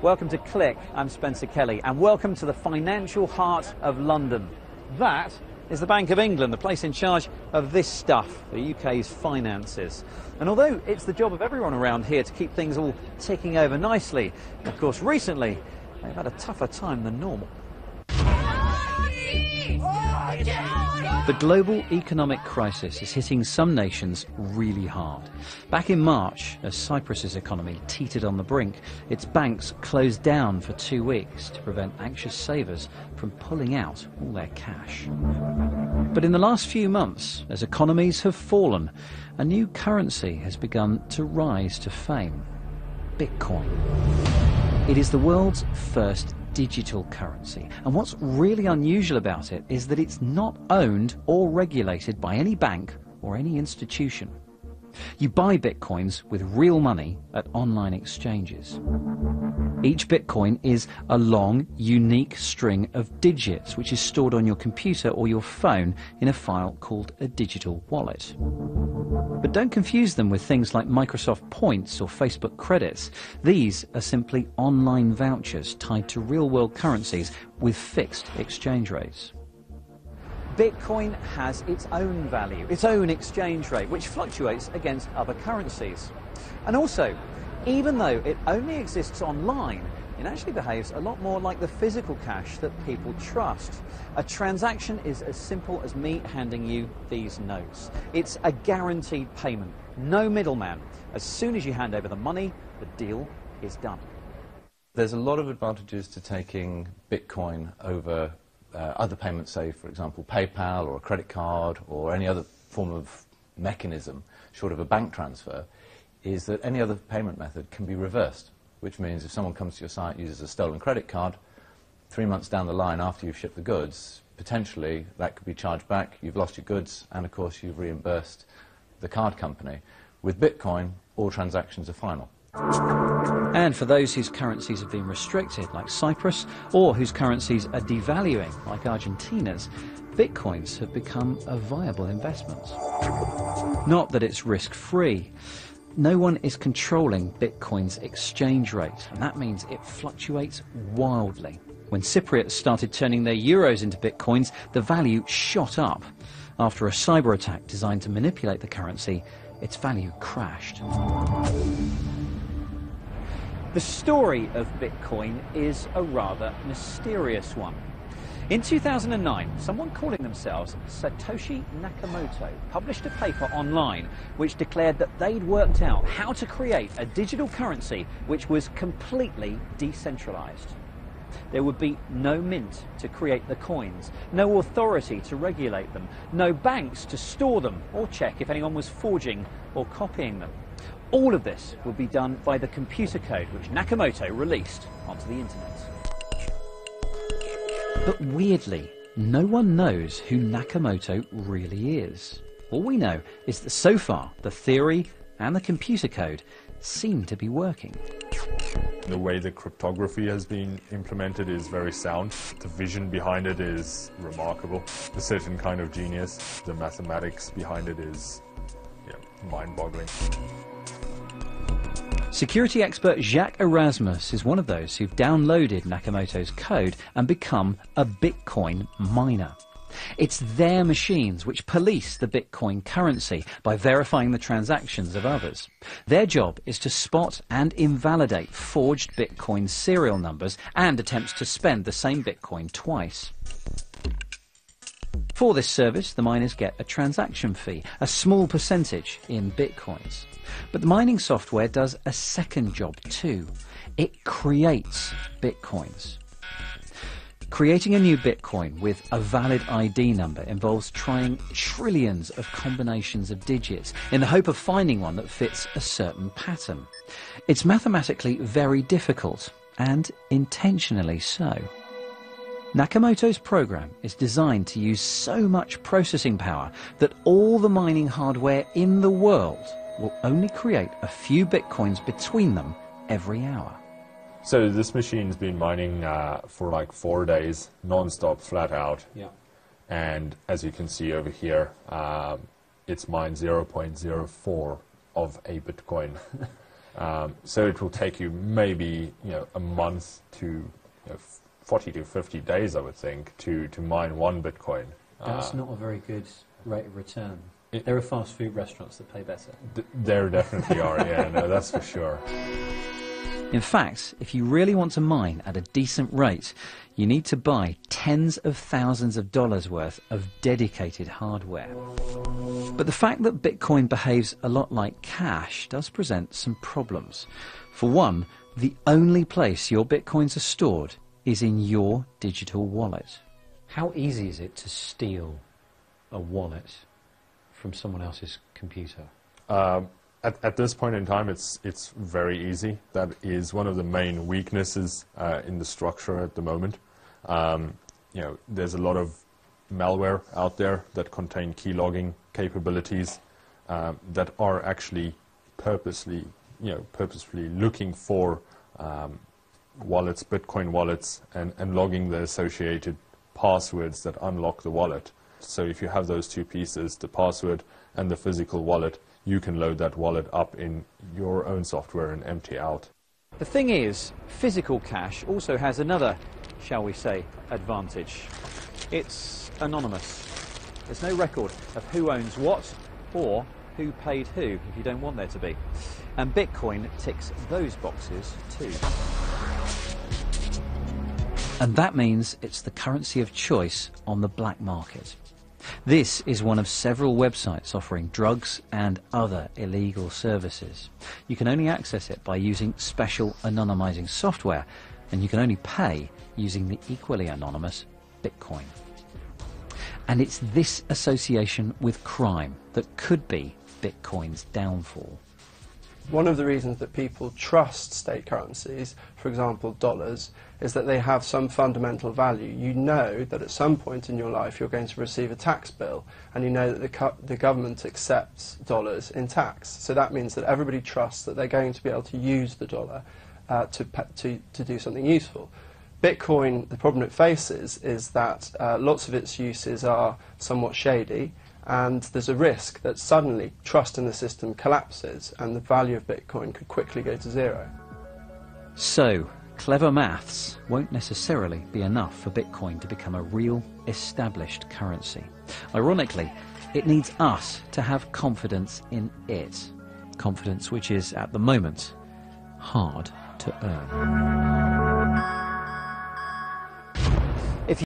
Welcome to Click. I'm Spencer Kelly, and welcome to the financial heart of London. That is the Bank of England, the place in charge of this stuff, the UK's finances. And although it's the job of everyone around here to keep things all ticking over nicely, of course, recently they've had a tougher time than normal. The global economic crisis is hitting some nations really hard. Back in March, as Cyprus's economy teetered on the brink, its banks closed down for 2 weeks to prevent anxious savers from pulling out all their cash. But in the last few months, as economies have fallen, a new currency has begun to rise to fame: Bitcoin. It is the world's first digital currency, and what's really unusual about it is that it's not owned or regulated by any bank or any institution. You buy bitcoins with real money at online exchanges. Each bitcoin is a long, unique string of digits which is stored on your computer or your phone in a file called a digital wallet. But don't confuse them with things like Microsoft points or Facebook credits. These are simply online vouchers tied to real-world currencies with fixed exchange rates. Bitcoin has its own value, its own exchange rate, which fluctuates against other currencies. And also, even though it only exists online, it actually behaves a lot more like the physical cash that people trust. A transaction is as simple as me handing you these notes. It's a guaranteed payment, no middleman. As soon as you hand over the money, the deal is done. There's a lot of advantages to taking Bitcoin over other payments, say, for example, PayPal or a credit card or any other form of mechanism, short of a bank transfer, is that any other payment method can be reversed, which means if someone comes to your site and uses a stolen credit card, 3 months down the line after you've shipped the goods, potentially that could be charged back, you've lost your goods, and of course you've reimbursed the card company. With Bitcoin, all transactions are final. And for those whose currencies have been restricted, like Cyprus, or whose currencies are devaluing, like Argentina's, Bitcoins have become a viable investment. Not that it's risk-free. No one is controlling Bitcoin's exchange rate, and that means it fluctuates wildly. When Cypriots started turning their euros into Bitcoins, the value shot up. After a cyber attack designed to manipulate the currency, its value crashed. The story of Bitcoin is a rather mysterious one. In 2009, someone calling themselves Satoshi Nakamoto published a paper online which declared that they'd worked out how to create a digital currency which was completely decentralized. There would be no mint to create the coins, no authority to regulate them, no banks to store them or check if anyone was forging or copying them. All of this would be done by the computer code which Nakamoto released onto the internet. But weirdly, no one knows who Nakamoto really is. All we know is that so far, the theory and the computer code seem to be working. The way the cryptography has been implemented is very sound. The vision behind it is remarkable. A certain kind of genius. The mathematics behind it is mind-boggling. Security expert Jacques Erasmus is one of those who've downloaded Nakamoto's code and become a Bitcoin miner. It's their machines which police the Bitcoin currency by verifying the transactions of others. Their job is to spot and invalidate forged Bitcoin serial numbers and attempts to spend the same Bitcoin twice. For this service, the miners get a transaction fee, a small percentage in Bitcoins. But the mining software does a second job too. It creates Bitcoins. Creating a new Bitcoin with a valid ID number involves trying trillions of combinations of digits in the hope of finding one that fits a certain pattern. It's mathematically very difficult, and intentionally so. Nakamoto's program is designed to use so much processing power that all the mining hardware in the world will only create a few Bitcoins between them every hour. So this machine's been mining for like 4 days, non-stop, flat out. Yeah. And as you can see over here, it's mined 0.04 of a Bitcoin. So it will take you maybe a month to 40 to 50 days, I would think, to mine one Bitcoin. That's not a very good rate of return. There are fast food restaurants that pay better. There definitely are, yeah, no, that's for sure. In fact, if you really want to mine at a decent rate, you need to buy tens of thousands of dollars worth of dedicated hardware. But the fact that Bitcoin behaves a lot like cash does present some problems. For one, the only place your Bitcoins are stored is in your digital wallet. How easy is it to steal a wallet from someone else's computer? At this point in time, it's very easy. That is one of the main weaknesses in the structure at the moment. There's a lot of malware out there that contain keylogging capabilities that are actually purposefully looking for wallets, Bitcoin wallets, and logging the associated passwords that unlock the wallet. So if you have those two pieces, the password and the physical wallet, you can load that wallet up in your own software and empty out. The thing is, physical cash also has another, shall we say, advantage. It's anonymous. There's no record of who owns what or who paid who, if you don't want there to be. And Bitcoin ticks those boxes too. And that means it's the currency of choice on the black market. This is one of several websites offering drugs and other illegal services. You can only access it by using special anonymizing software, and you can only pay using the equally anonymous Bitcoin. And it's this association with crime that could be Bitcoin's downfall. One of the reasons that people trust state currencies, for example dollars, is that they have some fundamental value. You know that at some point in your life you're going to receive a tax bill, and you know that the government accepts dollars in tax. So that means that everybody trusts that they're going to be able to use the dollar to do something useful. Bitcoin, the problem it faces is that lots of its uses are somewhat shady, and there's a risk that suddenly trust in the system collapses and the value of Bitcoin could quickly go to zero. So, clever maths won't necessarily be enough for Bitcoin to become a real established currency. Ironically, it needs us to have confidence in it. Confidence which is, at the moment, hard to earn.